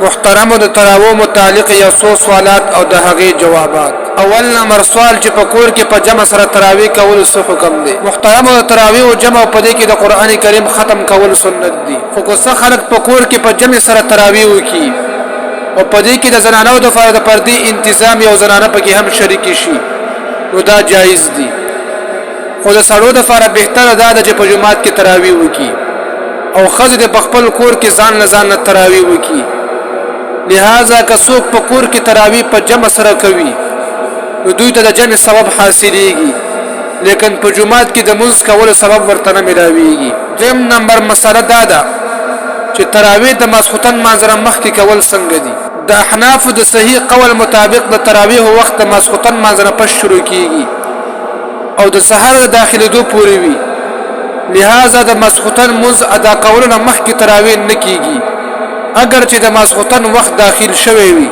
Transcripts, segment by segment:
محترم د تراوو متعلق یو څو سوالات او د هغې جوابات. اول نمبر سوال چې په کور کې په جمع سره تراوی کول څه حکم دی؟ محترم د تراوی او جمع په دې کې د قران کریم ختم کول سنت دي، خو که څه خلک په کور کې په جمع سره تراوی وکړي او په دې کې د زنانو د فرض پردي انتظام یو زنانه پکې هم شریک شي نو دا جایز دي، خو د سړو د فرض بهتره ده چې په جمعات کې تراوی وکړي او خزه د خپل کور کې ځان نه تراوی وکړي. لہذا که څوک په کور کې تراوی په جمع سره کوي نو دوی ته د جمع سبب حاصلېږي، لیکن په جمعات کې د منځ کولو سبب ورته نه ملاویږي. دویم نمبر مسله دا ده چې تراوی د ماسخوتن مانځره مخکې کول څنګه دي؟ د احناف د صحیح قول مطابق د تراویح وخت د ماسخوتن مانځره پس شروع کیږي او د سحر د داخلېدو پورې وي، لہذا د ماسخوتن منځ ادا کولو نه مخکې تراویح نه کیږي اگر چې د ماسخوتن وخت داخل شوی وي.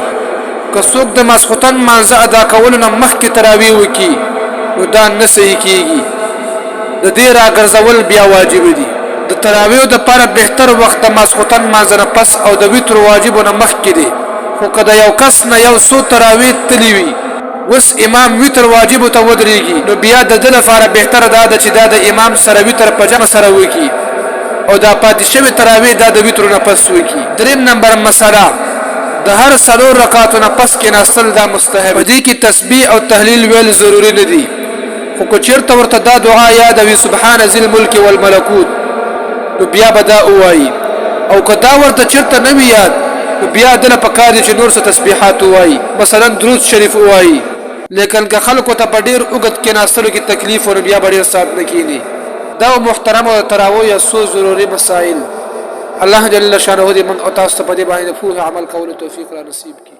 که څوک د ماسخوتن مانځه ادا کولو نه مخکې تراویح وکړي نو دا نه صحیح کیږي، د دې راګرځول بیا واجب دي. د تراویح دپاره بهتر وخت د ماسخوتن مانځه نه پس او د وتر واجبو نه مخکې دی، خو که د یو کس نه یو څو تراویح تلي وي اوس امام وتر واجبو ته ودرېږي نو بیا د ده لپاره بهتره دا ده چې دا د امام سره وتر په جمع سره وکړي او دا پاتې شوې تراویح دا د وترو نه پس وکړي. دریم نمبر مسله د هر څلور رکعاتو نه پس کېناستل دا مستحب، په دې کې تسبیح او تهلیل ویل ضروري نه دي، خو که چېرته ورته دا دعا یادوي سبحان ذی الملک والملکوت نو بیا به دا ووایي، او که دا ورته چېرته نه وي یاد نو بیا دله پکار دي چې نور څه تسبیحات ووایي، مثلا درود شریف ووایي. لیکن که خلکو ته په ډېر اوږد کېناستلو کې تکلیف ورو بیا به ډېر ساعت نه کېني. دا محترم او تراویح یا څو ضروري مسائل. الله جل شانه دې موږ او تاسو ته په دې باندې د پوهې عمل کولو توفیق را نصیب کړي.